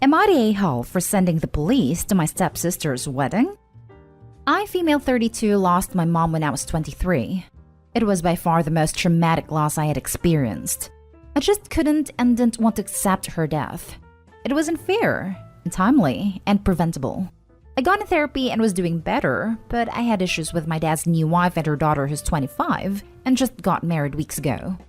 Am I the a-hole for sending the police to my stepsister's wedding? I, female 32, lost my mom when I was 23. It was by far the most traumatic loss I had experienced. I just couldn't and didn't want to accept her death. It was unfair, untimely, and preventable. I got in therapy and was doing better, but I had issues with my dad's new wife and her daughter who's 25 and just got married weeks ago.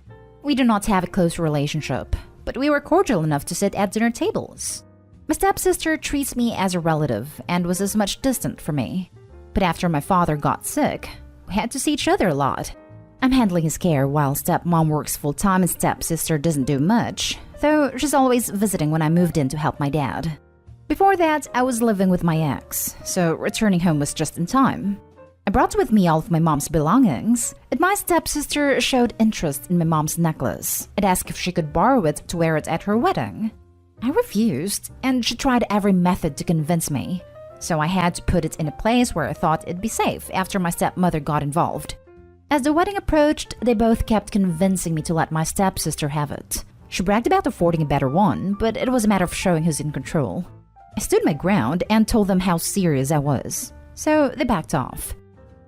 We do not have a close relationship, but we were cordial enough to sit at dinner tables. My stepsister treats me as a relative and was as much distant from me. But after my father got sick, we had to see each other a lot. I'm handling his care while stepmom works full-time and stepsister doesn't do much, though she's always visiting when I moved in to help my dad. Before that, I was living with my ex, so returning home was just in time. I brought with me all of my mom's belongings, and my stepsister showed interest in my mom's necklace and asked if she could borrow it to wear it at her wedding. I refused, and she tried every method to convince me, so I had to put it in a place where I thought it'd be safe after my stepmother got involved. As the wedding approached, they both kept convincing me to let my stepsister have it. She bragged about affording a better one, but it was a matter of showing who's in control. I stood my ground and told them how serious I was, so they backed off.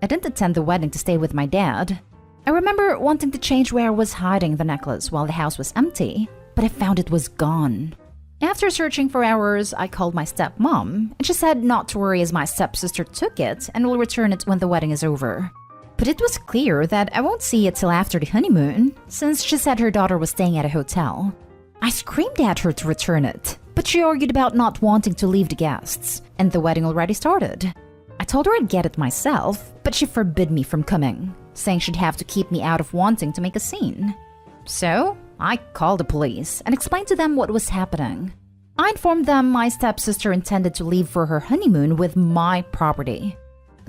I didn't attend the wedding to stay with my dad. I remember wanting to change where I was hiding the necklace while the house was empty, but I found it was gone. After searching for hours, I called my stepmom, and she said not to worry as my stepsister took it and will return it when the wedding is over. But it was clear that I won't see it till after the honeymoon, since she said her daughter was staying at a hotel. I screamed at her to return it, but she argued about not wanting to leave the guests, and the wedding already started. I told her I'd get it myself, but she forbid me from coming, saying she'd have to keep me out of wanting to make a scene. So, I called the police and explained to them what was happening. I informed them my stepsister intended to leave for her honeymoon with my property.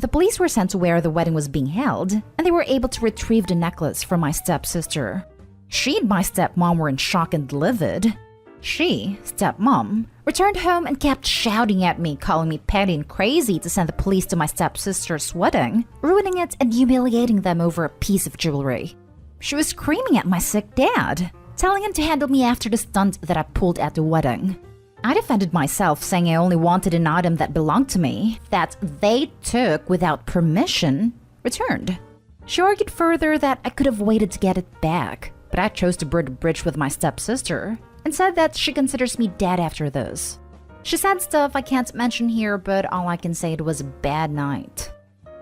The police were sent to where the wedding was being held, and they were able to retrieve the necklace from my stepsister. She and my stepmom were in shock and livid. She, stepmom, returned home and kept shouting at me, calling me petty and crazy to send the police to my stepsister's wedding, ruining it and humiliating them over a piece of jewelry. She was screaming at my sick dad, telling him to handle me after the stunt that I pulled at the wedding. I defended myself, saying I only wanted an item that belonged to me, that they took without permission, returned. She argued further that I could have waited to get it back, but I chose to burn the bridge with my stepsister and said that she considers me dead after this. She said stuff I can't mention here, but all I can say it was a bad night.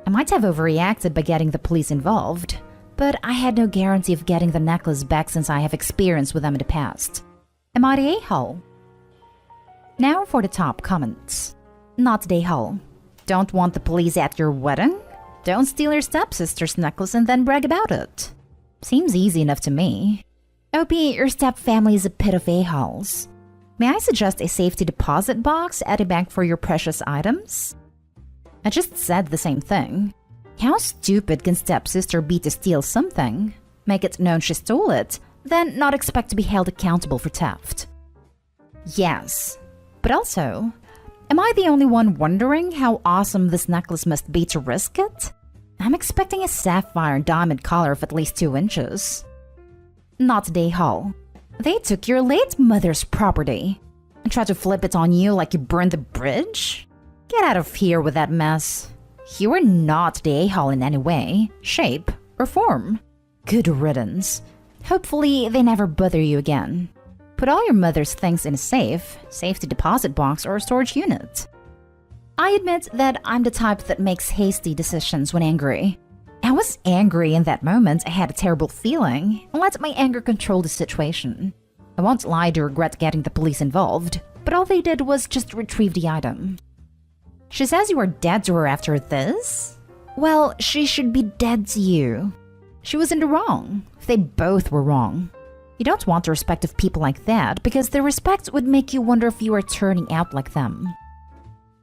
I might have overreacted by getting the police involved, but I had no guarantee of getting the necklace back since I have experience with them in the past. Am I the a-hole? Now for the top comments. Not the a-hole. Don't want the police at your wedding? Don't steal your stepsister's necklace and then brag about it. Seems easy enough to me. OP, your stepfamily is a pit of a-holes. May I suggest a safety deposit box at a bank for your precious items? I just said the same thing. How stupid can stepsister be to steal something, make it known she stole it, then not expect to be held accountable for theft? Yes, but also, am I the only one wondering how awesome this necklace must be to risk it? I'm expecting a sapphire diamond collar of at least 2 inches. Not the a-hole. They took your late mother's property and tried to flip it on you like you burned the bridge? Get out of here with that mess. You are not the a-hole in any way, shape, or form. Good riddance. Hopefully, they never bother you again. Put all your mother's things in a safe, safety deposit box, or storage unit. I admit that I'm the type that makes hasty decisions when angry. I was angry in that moment. I had a terrible feeling and let my anger control the situation. I won't lie to regret getting the police involved, but all they did was just retrieve the item. She says you are dead to her after this? Well, she should be dead to you. She was in the wrong. They both were wrong. You don't want the respect of people like that because their respect would make you wonder if you are turning out like them.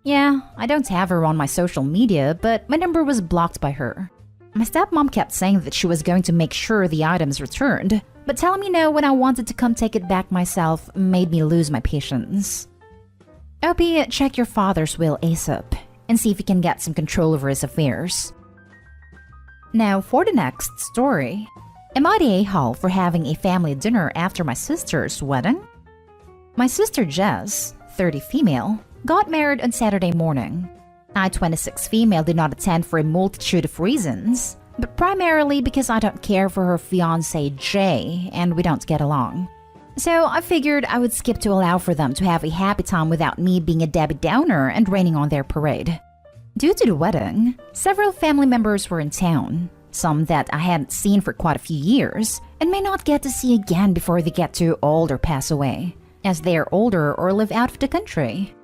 Yeah, I don't have her on my social media, but my number was blocked by her. My stepmom kept saying that she was going to make sure the items returned, but telling me no when I wanted to come take it back myself made me lose my patience. OP, check your father's will ASAP and see if you can get some control over his affairs. Now for the next story. Am I the a-hole for having a family dinner after my sister's wedding? My sister Jess, 30 female, got married on Saturday morning. I, 26 female, did not attend for a multitude of reasons, but primarily because I don't care for her fiancé Jay and we don't get along. So I figured I would skip to allow for them to have a happy time without me being a Debbie Downer and raining on their parade. Due to the wedding, several family members were in town, some that I hadn't seen for quite a few years and may not get to see again before they get too old or pass away, as they are older or live out of the country.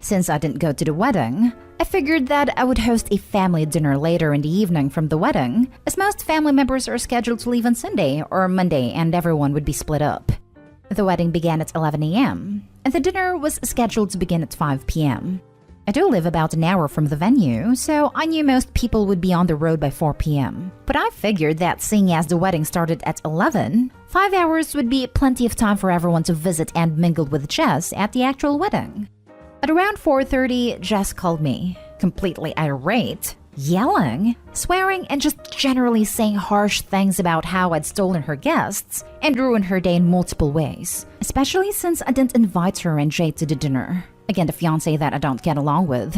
Since I didn't go to the wedding, I figured that I would host a family dinner later in the evening from the wedding, as most family members are scheduled to leave on Sunday or Monday and everyone would be split up. The wedding began at 11 a.m., and the dinner was scheduled to begin at 5 p.m. I do live about an hour from the venue, so I knew most people would be on the road by 4 p.m. But I figured that seeing as the wedding started at 11, 5 hours would be plenty of time for everyone to visit and mingle with Jess at the actual wedding. At around 4:30, Jess called me, completely irate, yelling, swearing, and just generally saying harsh things about how I'd stolen her guests and ruined her day in multiple ways, especially since I didn't invite her and Jay to the dinner. Again, the fiancé that I don't get along with.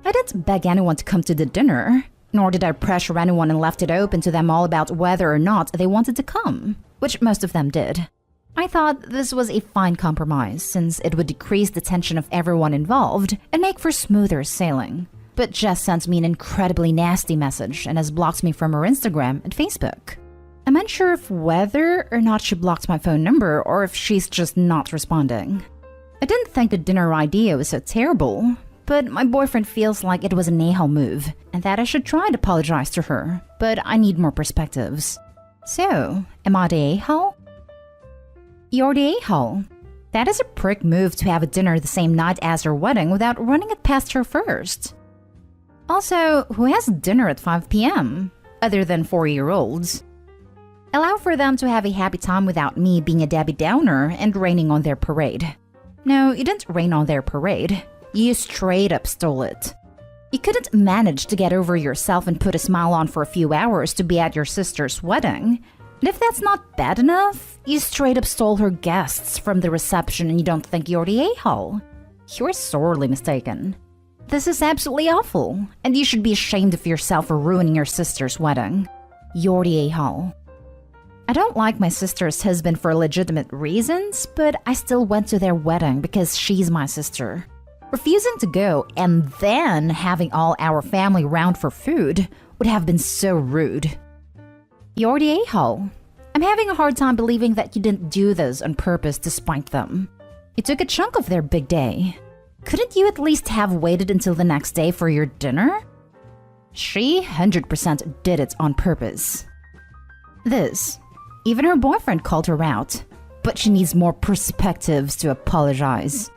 I didn't beg anyone to come to the dinner, nor did I pressure anyone and left it open to them all about whether or not they wanted to come, which most of them did. I thought this was a fine compromise since it would decrease the tension of everyone involved and make for smoother sailing. But Jess sent me an incredibly nasty message and has blocked me from her Instagram and Facebook. I'm unsure if whether or not she blocked my phone number or if she's just not responding. I didn't think the dinner idea was so terrible, but my boyfriend feels like it was an a-hole move and that I should try to apologize to her, but I need more perspectives. So, am I the a-hole? You're the a-hole. That is a prick move to have a dinner the same night as her wedding without running it past her first. Also, who has dinner at 5 p.m. other than 4-year-olds? Allow for them to have a happy time without me being a Debbie Downer and raining on their parade. No, you didn't rain on their parade. You straight up stole it. You couldn't manage to get over yourself and put a smile on for a few hours to be at your sister's wedding. And if that's not bad enough, you straight up stole her guests from the reception and you don't think you're the a-hole. You're sorely mistaken. This is absolutely awful, and you should be ashamed of yourself for ruining your sister's wedding. You're the a-hole. I don't like my sister's husband for legitimate reasons, but I still went to their wedding because she's my sister. Refusing to go and then having all our family round for food would have been so rude. You're the a-hole. I'm having a hard time believing that you didn't do this on purpose to spite them. You took a chunk of their big day. Couldn't you at least have waited until the next day for your dinner? She 100% did it on purpose. Even her boyfriend called her out, but she needs more perspectives to apologize.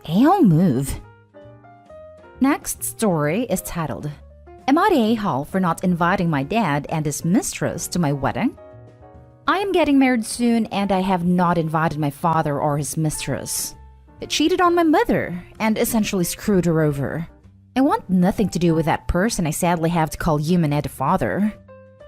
A-hole move. Next story is titled, Am I the a-hole for not inviting my dad and his mistress to my wedding? I am getting married soon and I have not invited my father or his mistress. I cheated on my mother and essentially screwed her over. I want nothing to do with that person I sadly have to call human and a father.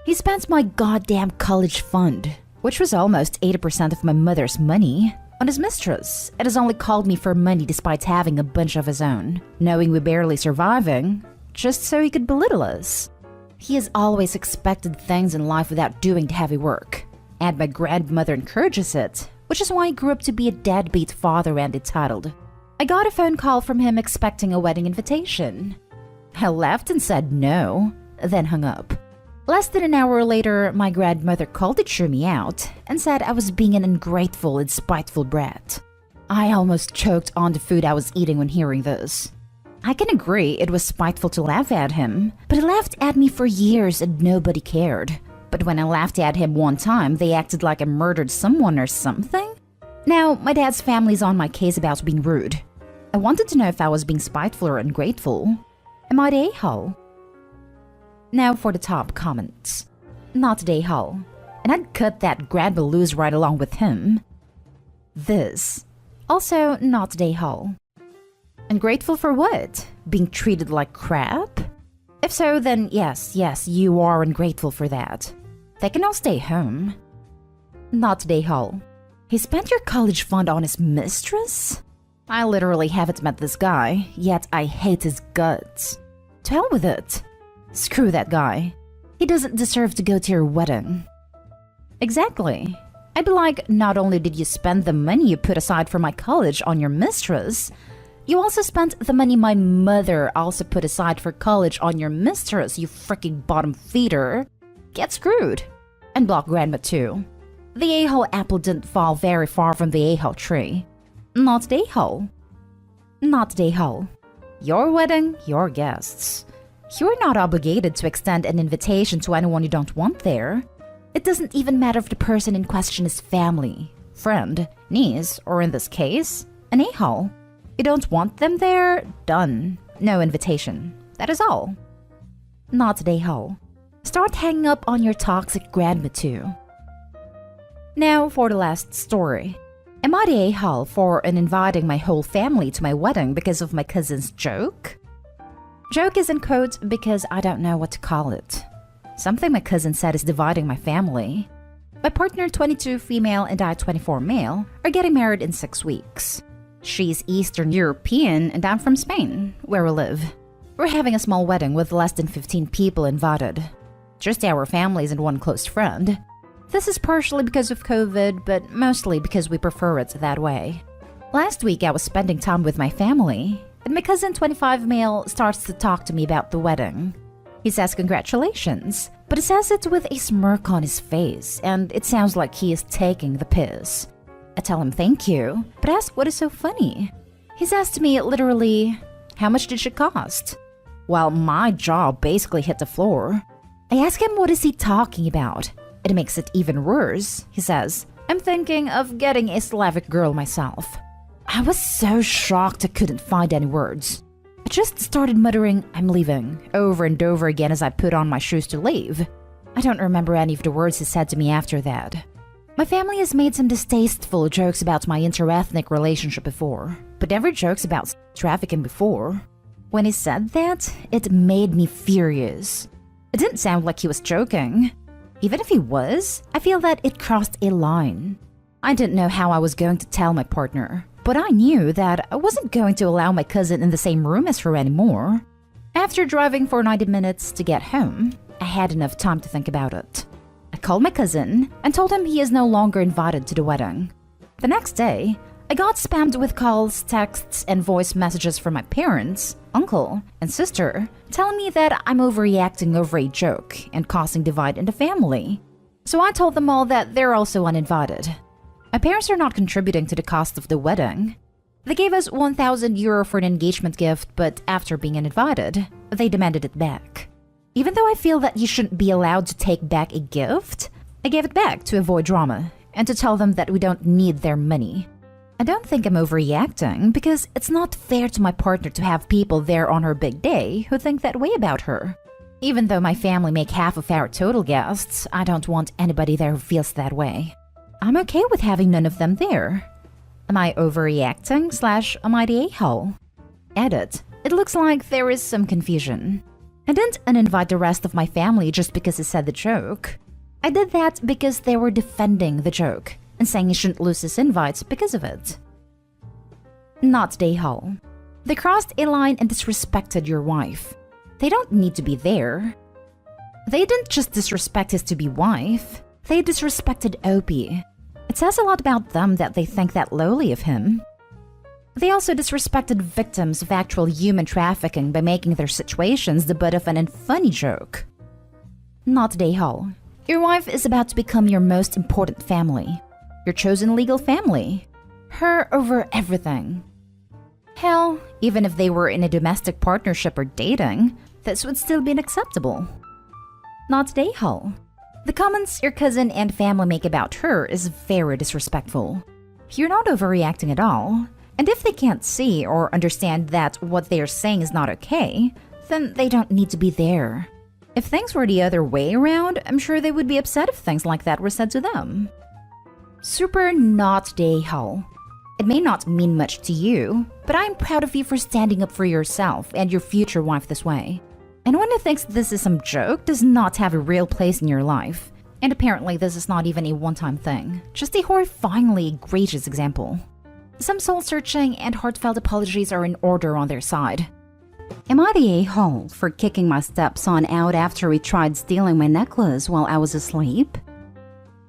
He spent my goddamn college fund, which was almost 80% of my mother's money, on his mistress, and has only called me for money despite having a bunch of his own, knowing we're barely surviving, just so he could belittle us. He has always expected things in life without doing the heavy work, and my grandmother encourages it, which is why I grew up to be a deadbeat father and entitled. I got a phone call from him expecting a wedding invitation. I laughed and said no, then hung up. Less than an hour later, my grandmother called to cheer me out and said I was being an ungrateful and spiteful brat. I almost choked on the food I was eating when hearing this. I can agree it was spiteful to laugh at him, but he laughed at me for years and nobody cared. But when I laughed at him one time, they acted like I murdered someone or something? Now, my dad's family's on my case about being rude. I wanted to know if I was being spiteful or ungrateful. Am I the a-hole? Now for the top comments. Not the a-hole. And I'd cut that grandma loose right along with him. Also not the a-hole. Ungrateful for what? Being treated like crap? If so, then yes, you are ungrateful for that. They can all stay home. Not the a-hole. He spent your college fund on his mistress? I literally haven't met this guy, yet I hate his guts. To hell with it. Screw that guy. He doesn't deserve to go to your wedding. Exactly. I'd be like, not only did you spend the money you put aside for my college on your mistress, you also spent the money my mother also put aside for college on your mistress, you freaking bottom feeder. Get screwed. And block grandma too. The a-hole apple didn't fall very far from the a-hole tree. Not the a-hole. Not the a-hole. Your wedding, your guests. You're not obligated to extend an invitation to anyone you don't want there. It doesn't even matter if the person in question is family, friend, niece, or in this case, an a-hole. You don't want them there? Done. No invitation. That is all. Not the a-hole. Start hanging up on your toxic grandma too. Now for the last story. Am I the a-hole for inviting my whole family to my wedding because of my cousin's joke? Joke is in quotes because I don't know what to call it. Something my cousin said is dividing my family. My partner, 22 female, and I, 24 male, are getting married in 6 weeks. She's Eastern European and I'm from Spain, where we live. We're having a small wedding with less than 15 people invited. Just our families and one close friend. This is partially because of COVID, but mostly because we prefer it that way. Last week I was spending time with my family, and my cousin, 25 male, starts to talk to me about the wedding. He says congratulations, but he says it with a smirk on his face, and it sounds like he is taking the piss. I tell him thank you, but ask what is so funny. He's asked me literally, how much did she cost? While my jaw basically hit the floor. I ask him what is he talking about. It makes it even worse. He says, I'm thinking of getting a Slavic girl myself. I was so shocked I couldn't find any words. I just started muttering, I'm leaving, over and over again as I put on my shoes to leave. I don't remember any of the words he said to me after that. My family has made some distasteful jokes about my interethnic relationship before, but never jokes about trafficking before. When he said that, it made me furious. It didn't sound like he was joking. Even if he was, I feel that it crossed a line. I didn't know how I was going to tell my partner, but I knew that I wasn't going to allow my cousin in the same room as her anymore. After driving for 90 minutes to get home, I had enough time to think about it. I called my cousin and told him he is no longer invited to the wedding. The next day, I got spammed with calls, texts, and voice messages from my parents, uncle, and sister telling me that I'm overreacting over a joke and causing divide in the family. So I told them all that they're also uninvited. My parents are not contributing to the cost of the wedding. They gave us €1,000 for an engagement gift, but after being uninvited, they demanded it back. Even though I feel that you shouldn't be allowed to take back a gift, I gave it back to avoid drama and to tell them that we don't need their money. I don't think I'm overreacting because it's not fair to my partner to have people there on her big day who think that way about her. Even though my family make half of our total guests, I don't want anybody there who feels that way. I'm okay with having none of them there. Am I overreacting / am I the a-hole? Edit. It looks like there is some confusion. I didn't uninvite the rest of my family just because he said the joke. I did that because they were defending the joke and saying he shouldn't lose his invites because of it. Not the a-hole. They crossed a line and disrespected your wife. They don't need to be there. They didn't just disrespect his to-be wife. They disrespected Opie. It says a lot about them that they think that lowly of him. They also disrespected victims of actual human trafficking by making their situations the butt of an unfunny joke. Not the a-hole. Your wife is about to become your most important family. Your chosen legal family. Her over everything. Hell, even if they were in a domestic partnership or dating, this would still be unacceptable. Not the a-hole. The comments your cousin and family make about her is very disrespectful. You're not overreacting at all, and if they can't see or understand that what they are saying is not okay, then they don't need to be there. If things were the other way around, I'm sure they would be upset if things like that were said to them. Super not the a-hole. It may not mean much to you, but I'm proud of you for standing up for yourself and your future wife this way. Anyone who thinks this is some joke does not have a real place in your life. And apparently this is not even a one-time thing, just a horrifyingly egregious example. Some soul-searching and heartfelt apologies are in order on their side. Am I the a-hole for kicking my stepson out after he tried stealing my necklace while I was asleep?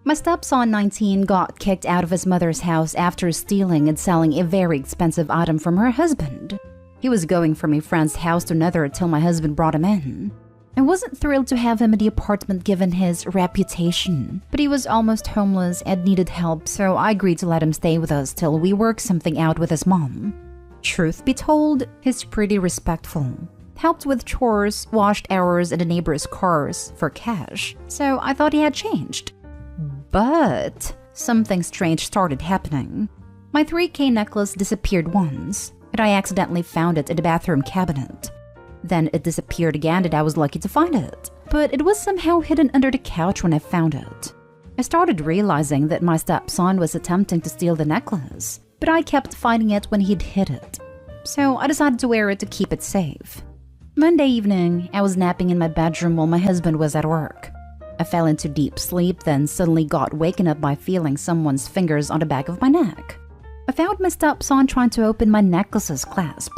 My stepson, 19, got kicked out of his mother's house after stealing and selling a very expensive item from her husband. He was going from a friend's house to another till my husband brought him in. I wasn't thrilled to have him in the apartment given his reputation, but he was almost homeless and needed help, so I agreed to let him stay with us till we worked something out with his mom. Truth be told, he's pretty respectful. Helped with chores, washed ours in the neighbors' cars for cash, so I thought he had changed. But something strange started happening. My 3K necklace disappeared once, and I accidentally found it in the bathroom cabinet. Then it disappeared again and I was lucky to find it, but it was somehow hidden under the couch when I found it. I started realizing that my stepson was attempting to steal the necklace, but I kept finding it when he'd hid it. So I decided to wear it to keep it safe. Monday evening, I was napping in my bedroom while my husband was at work. I fell into deep sleep, then suddenly got waken up by feeling someone's fingers on the back of my neck. I found my stepson trying to open my necklace's clasp.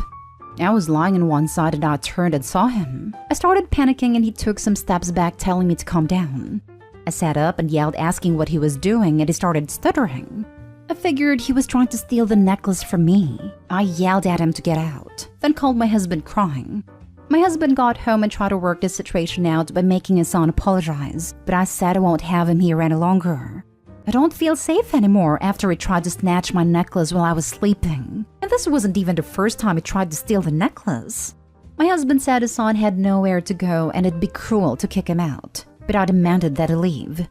I was lying on one side and I turned and saw him. I started panicking and he took some steps back, telling me to calm down. I sat up and yelled, asking what he was doing, and he started stuttering. I figured he was trying to steal the necklace from me. I yelled at him to get out, then called my husband crying. My husband got home and tried to work the situation out by making his son apologize, but I said I won't have him here any longer. I don't feel safe anymore after he tried to snatch my necklace while I was sleeping. And this wasn't even the first time he tried to steal the necklace. My husband said his son had nowhere to go and it'd be cruel to kick him out, but I demanded that he leave.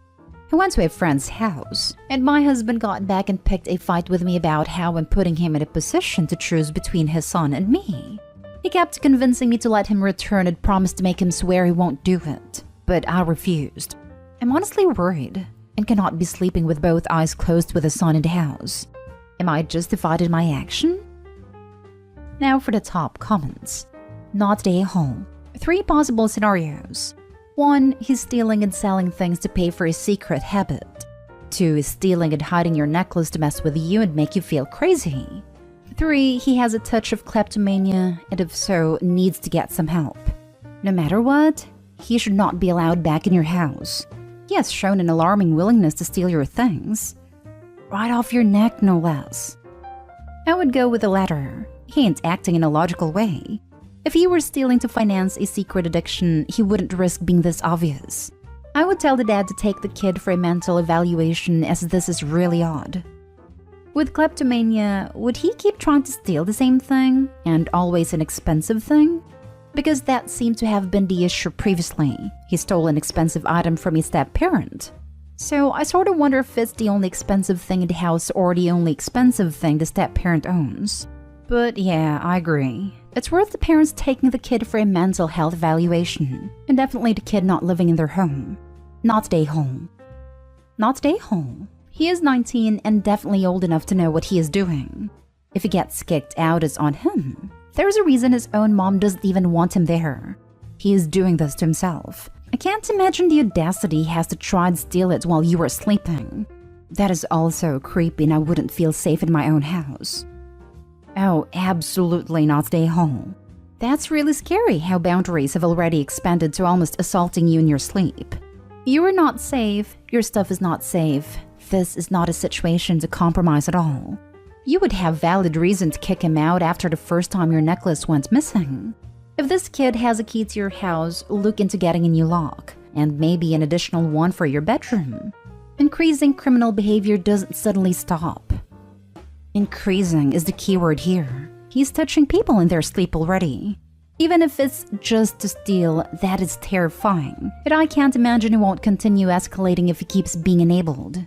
I went to a friend's house, and my husband got back and picked a fight with me about how I'm putting him in a position to choose between his son and me. He kept convincing me to let him return and promised to make him swear he won't do it, but I refused. I'm honestly worried and cannot be sleeping with both eyes closed with a son in the house. Am I justified in my action? Now for the top comments. Not the a-hole. 3 possible scenarios. 1. He's stealing and selling things to pay for his secret habit. 2. He's stealing and hiding your necklace to mess with you and make you feel crazy. 3. He has a touch of kleptomania and if so, needs to get some help. No matter what, he should not be allowed back in your house. He has shown an alarming willingness to steal your things. Right off your neck, no less. I would go with the latter. He ain't acting in a logical way. If he were stealing to finance a secret addiction, he wouldn't risk being this obvious. I would tell the dad to take the kid for a mental evaluation, as this is really odd. With kleptomania, would he keep trying to steal the same thing, and always an expensive thing? Because that seemed to have been the issue previously. He stole an expensive item from his step-parent. So I sort of wonder if it's the only expensive thing in the house or the only expensive thing the step-parent owns. But yeah, I agree. It's worth the parents taking the kid for a mental health evaluation, and definitely the kid not living in their home. Not day home. Not day home. He is 19 and definitely old enough to know what he is doing. If he gets kicked out, it's on him. There's a reason his own mom doesn't even want him there. He is doing this to himself. I can't imagine the audacity he has to try and steal it while you are sleeping. That is also creepy and I wouldn't feel safe in my own house. Oh, absolutely not stay home. That's really scary how boundaries have already expanded to almost assaulting you in your sleep. You are not safe, your stuff is not safe. This is not a situation to compromise at all. You would have valid reason to kick him out after the first time your necklace went missing. If this kid has a key to your house, look into getting a new lock, and maybe an additional one for your bedroom. Increasing criminal behavior doesn't suddenly stop. Increasing is the key word here. He's touching people in their sleep already. Even if it's just to steal, that is terrifying. But I can't imagine it won't continue escalating if he keeps being enabled.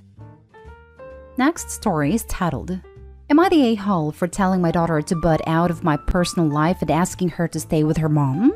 Next story is titled, Am I the a-hole for telling my daughter to butt out of my personal life and asking her to stay with her mom?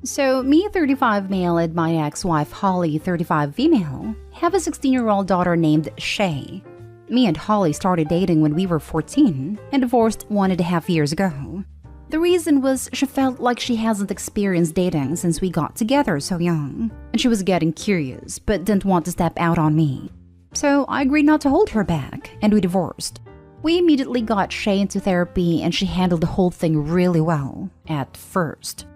So, me, 35 male, and my ex-wife, Holly, 35 female, have a 16-year-old daughter named Shay. Me and Holly started dating when we were 14 and divorced 1.5 years ago. The reason was she felt like she hasn't experienced dating since we got together so young, and she was getting curious but didn't want to step out on me. So I agreed not to hold her back, and we divorced. We immediately got Shay into therapy and she handled the whole thing really well, at first.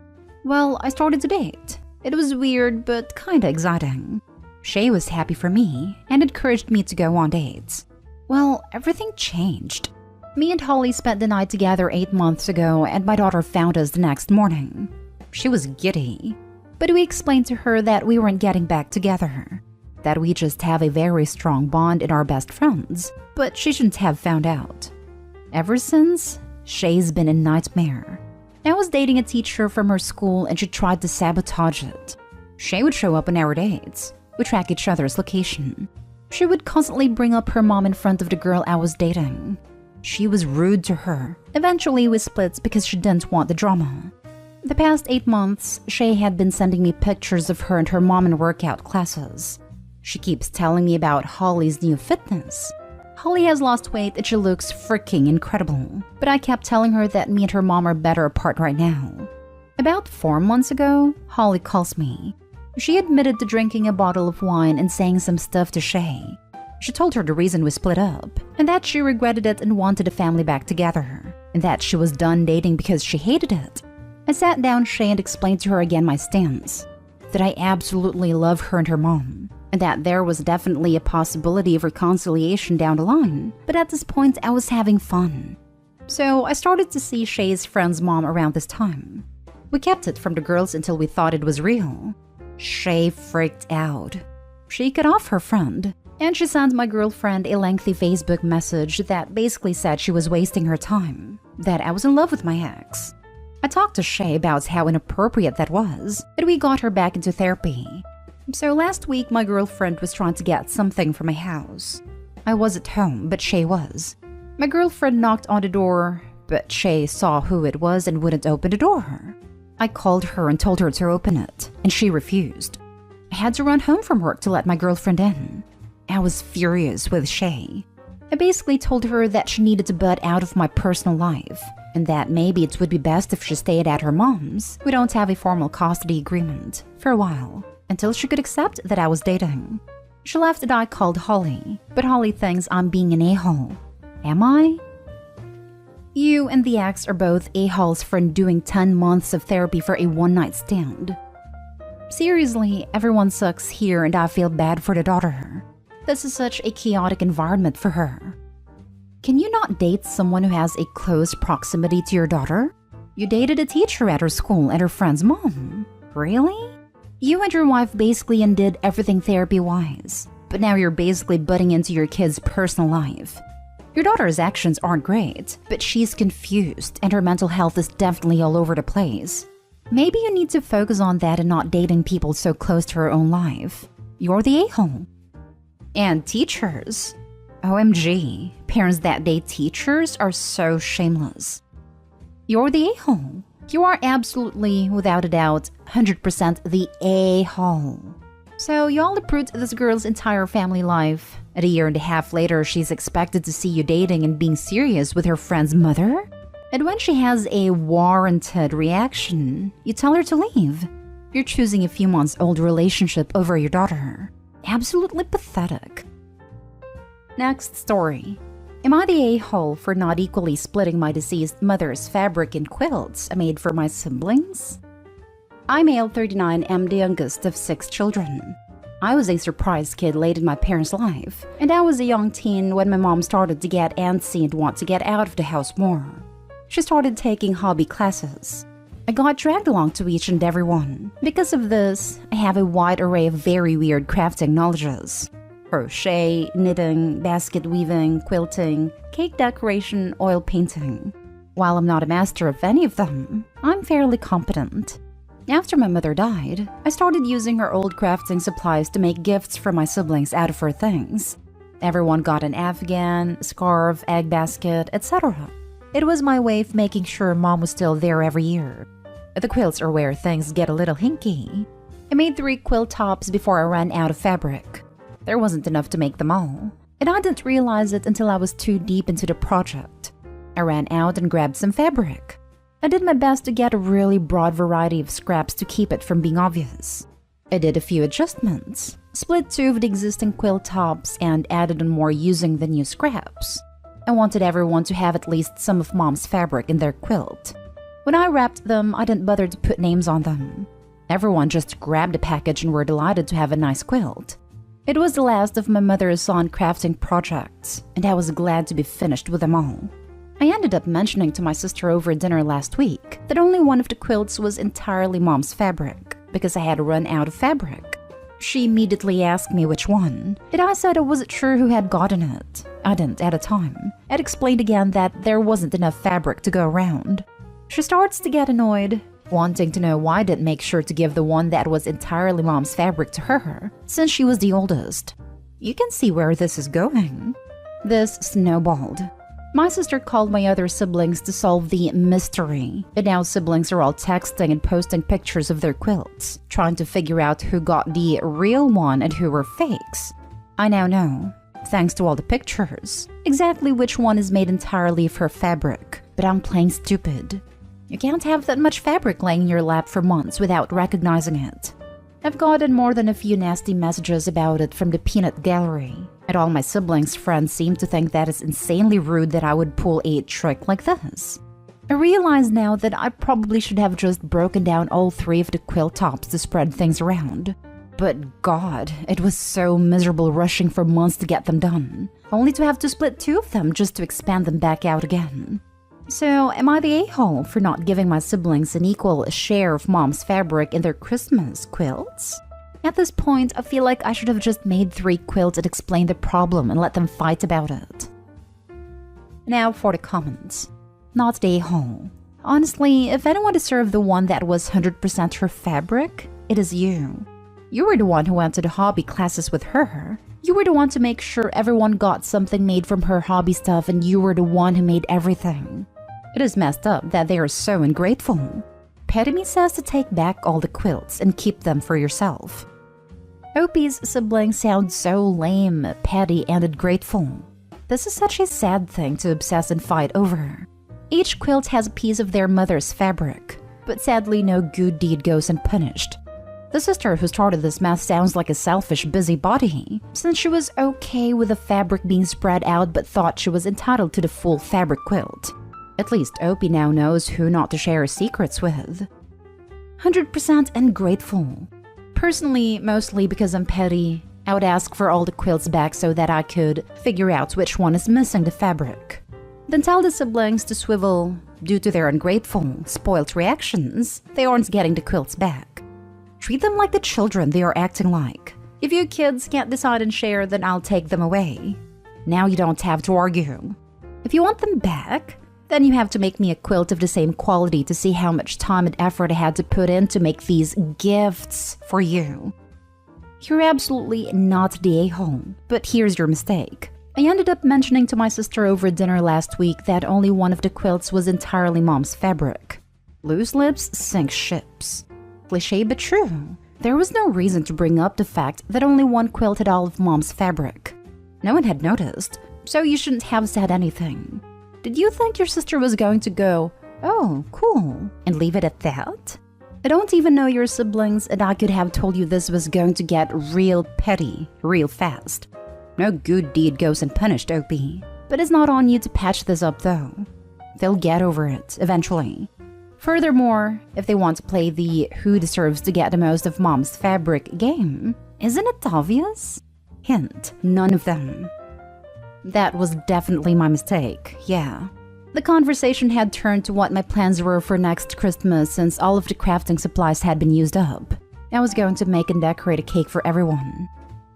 Well, I started to date. It was weird but kinda exciting. Shay was happy for me and encouraged me to go on dates. Well, everything changed. Me and Holly spent the night together 8 months ago and my daughter found us the next morning. She was giddy, but we explained to her that we weren't getting back together, that we just have a very strong bond and are best friends, but she shouldn't have found out. Ever since, Shay's been a nightmare. I was dating a teacher from her school and she tried to sabotage it. Shay would show up on our dates. We track each other's location. She would constantly bring up her mom in front of the girl I was dating. She was rude to her. Eventually, we split because she didn't want the drama. The past 8 months, Shay had been sending me pictures of her and her mom in workout classes. She keeps telling me about Holly's new fitness. Holly has lost weight and she looks freaking incredible, but I kept telling her that me and her mom are better apart right now. About 4 months ago, Holly calls me. She admitted to drinking a bottle of wine and saying some stuff to Shay. She told her the reason we split up, and that she regretted it and wanted the family back together, and that she was done dating because she hated it. I sat down Shay and explained to her again my stance, that I absolutely love her and her mom, and that there was definitely a possibility of reconciliation down the line, but at this point I was having fun. So I started to see Shay's friend's mom around this time. We kept it from the girls until we thought it was real. Shay freaked out. She cut off her friend, and she sent my girlfriend a lengthy Facebook message that basically said she was wasting her time, that I was in love with my ex. I talked to Shay about how inappropriate that was, and we got her back into therapy. So last week, my girlfriend was trying to get something from my house. I was at home, but Shay was. My girlfriend knocked on the door, but Shay saw who it was and wouldn't open the door. I called her and told her to open it, and she refused. I had to run home from work to let my girlfriend in. I was furious with Shay. I basically told her that she needed to butt out of my personal life, and that maybe it would be best if she stayed at her mom's. We don't have a formal custody agreement, for a while, until she could accept that I was dating. She left and I called Holly, but Holly thinks I'm being an a-hole. Am I? You and the ex are both a-holes for doing 10 months of therapy for a one-night stand. Seriously, everyone sucks here and I feel bad for the daughter. This is such a chaotic environment for her. Can you not date someone who has a close proximity to your daughter? You dated a teacher at her school and her friend's mom. Really? You and your wife basically undid everything therapy-wise, but now you're basically butting into your kid's personal life. Your daughter's actions aren't great, but she's confused and her mental health is definitely all over the place. Maybe you need to focus on that and not dating people so close to her own life. You're the a-hole. And teachers. OMG, parents that date teachers are so shameless. You're the a-hole. You are absolutely, without a doubt, 100% the a-hole. So y'all uproot this girl's entire family life. And a year and a half later, she's expected to see you dating and being serious with her friend's mother? And when she has a warranted reaction, you tell her to leave. You're choosing a few months old relationship over your daughter. Absolutely pathetic. Next story. Am I the a-hole for not equally splitting my deceased mother's fabric in quilts I made for my siblings? I'm male 39, am the youngest of 6 children. I was a surprise kid late in my parents' life, and I was a young teen when my mom started to get antsy and want to get out of the house more. She started taking hobby classes. I got dragged along to each and every one. Because of this, I have a wide array of very weird crafting knowledges. Crochet, knitting, basket weaving, quilting, cake decoration, oil painting. While I'm not a master of any of them, I'm fairly competent. After my mother died, I started using her old crafting supplies to make gifts for my siblings out of her things. Everyone got an afghan, scarf, egg basket, etc. It was my way of making sure mom was still there every year. The quilts are where things get a little hinky. I made 3 quilt tops before I ran out of fabric. There wasn't enough to make them all, and I didn't realize it until I was too deep into the project. I ran out and grabbed some fabric. I did my best to get a really broad variety of scraps to keep it from being obvious. I did a few adjustments, split 2 of the existing quilt tops and added on more using the new scraps. I wanted everyone to have at least some of Mom's fabric in their quilt. When I wrapped them, I didn't bother to put names on them. Everyone just grabbed a package and were delighted to have a nice quilt. It was the last of my mother's on crafting projects, and I was glad to be finished with them all. I ended up mentioning to my sister over dinner last week that only one of the quilts was entirely Mom's fabric, because I had run out of fabric. She immediately asked me which one, and I said I wasn't sure who had gotten it. I didn't at the time. I'd explained again that there wasn't enough fabric to go around. She starts to get annoyed, wanting to know why I didn't make sure to give the one that was entirely Mom's fabric to her, since she was the oldest. You can see where this is going. This snowballed. My sister called my other siblings to solve the mystery, and now siblings are all texting and posting pictures of their quilts, trying to figure out who got the real one and who were fakes. I now know, thanks to all the pictures, exactly which one is made entirely of her fabric, but I'm playing stupid. You can't have that much fabric laying in your lap for months without recognizing it. I've gotten more than a few nasty messages about it from the peanut gallery, and all my siblings' friends seem to think that it's insanely rude that I would pull a trick like this. I realize now that I probably should have just broken down all 3 of the quilt tops to spread things around. But God, it was so miserable rushing for months to get them done, only to have to split 2 of them just to expand them back out again. So, am I the a-hole for not giving my siblings an equal share of Mom's fabric in their Christmas quilts? At this point, I feel like I should have just made 3 quilts and explained the problem and let them fight about it. Now for the comments. Not the a-hole. Honestly, if anyone deserved the one that was 100% her fabric, it is you. You were the one who went to the hobby classes with her. You were the one to make sure everyone got something made from her hobby stuff, and you were the one who made everything. It is messed up that they are so ungrateful. Petty says to take back all the quilts and keep them for yourself. Opie's siblings sound so lame, petty, and ungrateful. This is such a sad thing to obsess and fight over. Each quilt has a piece of their mother's fabric, but sadly no good deed goes unpunished. The sister who started this mess sounds like a selfish busybody, since she was okay with the fabric being spread out but thought she was entitled to the full fabric quilt. At least Opie now knows who not to share her secrets with. 100% ungrateful. Personally, mostly because I'm petty, I would ask for all the quilts back so that I could figure out which one is missing the fabric. Then tell the siblings to swivel. Due to their ungrateful, spoilt reactions, they aren't getting the quilts back. Treat them like the children they are acting like. If you kids can't decide and share, then I'll take them away. Now you don't have to argue. If you want them back, then you have to make me a quilt of the same quality to see how much time and effort I had to put in to make these gifts for you. You're absolutely not the a-hole, but here's your mistake. I ended up mentioning to my sister over dinner last week that only one of the quilts was entirely Mom's fabric. Loose lips sink ships. Cliché but true. There was no reason to bring up the fact that only one quilt had all of Mom's fabric. No one had noticed, so you shouldn't have said anything. Did you think your sister was going to go, "Oh, cool," and leave it at that? I don't even know your siblings, and I could have told you this was going to get real petty, real fast. No good deed goes unpunished, Opie. But it's not on you to patch this up, though. They'll get over it, eventually. Furthermore, if they want to play the who deserves to get the most of Mom's fabric game, isn't it obvious? Hint, none of them. That was definitely my mistake, yeah. The conversation had turned to what my plans were for next Christmas since all of the crafting supplies had been used up. I was going to make and decorate a cake for everyone.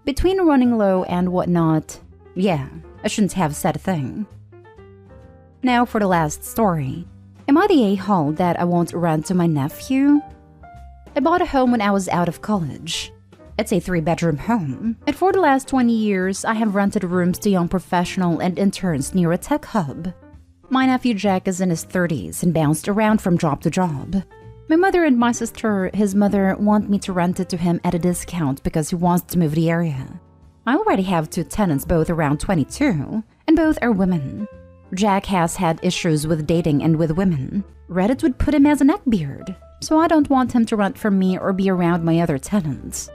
Between running low and whatnot, yeah, I shouldn't have said a thing. Now for the last story. Am I the a-hole that I won't rent to my nephew? I bought a home when I was out of college. It's a 3-bedroom home, and for the last 20 years, I have rented rooms to young professionals and interns near a tech hub. My nephew Jack is in his 30s and bounced around from job to job. My mother and my sister, his mother, want me to rent it to him at a discount because he wants to move the area. I already have 2 tenants, both around 22, and both are women. Jack has had issues with dating and with women. Reddit would put him as a neckbeard, so I don't want him to rent from me or be around my other tenants.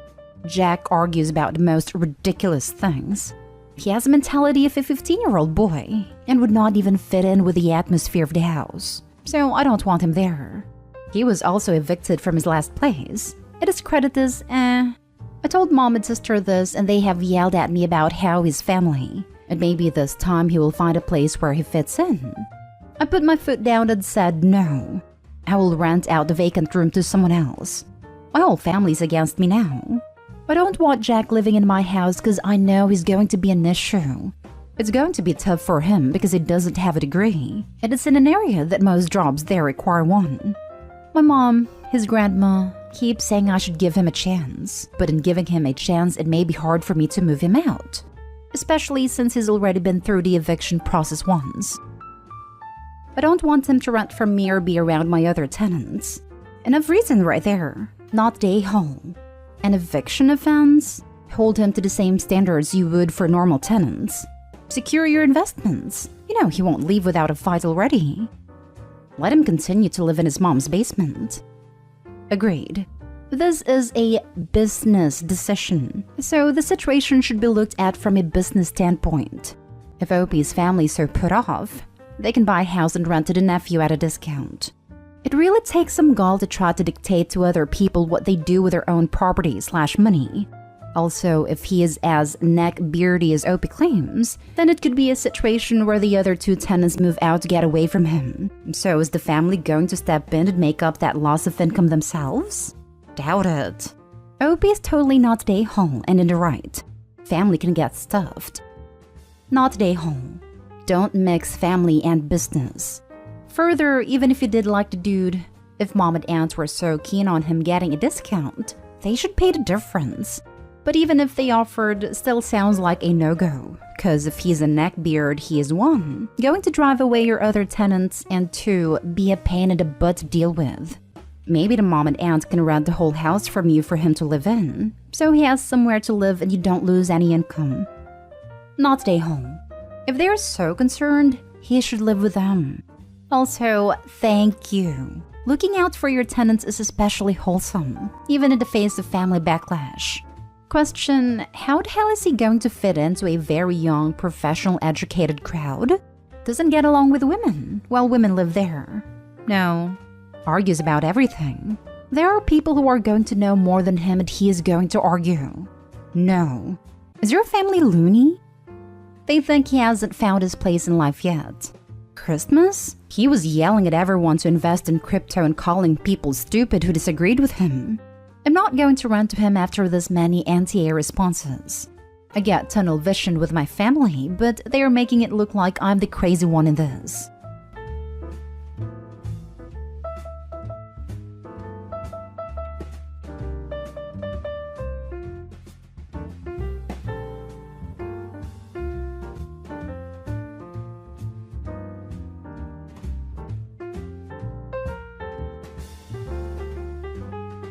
Jack argues about the most ridiculous things. He has a mentality of a 15-year-old boy and would not even fit in with the atmosphere of the house, so I don't want him there. He was also evicted from his last place. It is credited as I told mom and sister this and they have yelled at me about how his family, and maybe this time he will find a place where he fits in. I put my foot down and said no. I will rent out the vacant room to someone else. My whole family's against me now. I don't want Jack living in my house because I know he's going to be an issue. It's going to be tough for him because he doesn't have a degree, and it's in an area that most jobs there require one. My mom, his grandma, keeps saying I should give him a chance, but in giving him a chance it may be hard for me to move him out, especially since he's already been through the eviction process once. I don't want him to rent from me or be around my other tenants. Enough reason right there, not day home. An eviction offense? Hold him to the same standards you would for normal tenants. Secure your investments. You know he won't leave without a fight already. Let him continue to live in his mom's basement. Agreed. This is a business decision, so the situation should be looked at from a business standpoint. If OP's family is so put off, they can buy a house and rent to the nephew at a discount. It really takes some gall to try to dictate to other people what they do with their own property/money. Also, if he is as neck-beardy as OP claims, then it could be a situation where the other two tenants move out to get away from him. So is the family going to step in and make up that loss of income themselves? Doubt it. OP is totally not day home and in the right. Family can get stuffed. Not day home. Don't mix family and business. Further, even if you did like the dude, if mom and aunt were so keen on him getting a discount, they should pay the difference. But even if they offered, still sounds like a no-go. Cause if he's a neckbeard, he is 1, going to drive away your other tenants, and 2, be a pain in the butt to deal with. Maybe the mom and aunt can rent the whole house from you for him to live in, so he has somewhere to live and you don't lose any income. Not stay home. If they're so concerned, he should live with them. Also, thank you. Looking out for your tenants is especially wholesome, even in the face of family backlash. Question, how the hell is he going to fit into a very young, professional, educated crowd? Doesn't get along with women, while women live there. No. Argues about everything. There are people who are going to know more than him and he is going to argue. No. Is your family loony? They think he hasn't found his place in life yet. Christmas? He was yelling at everyone to invest in crypto and calling people stupid who disagreed with him. I'm not going to run to him after this many anti-A responses. I get tunnel vision with my family, but they are making it look like I'm the crazy one in this.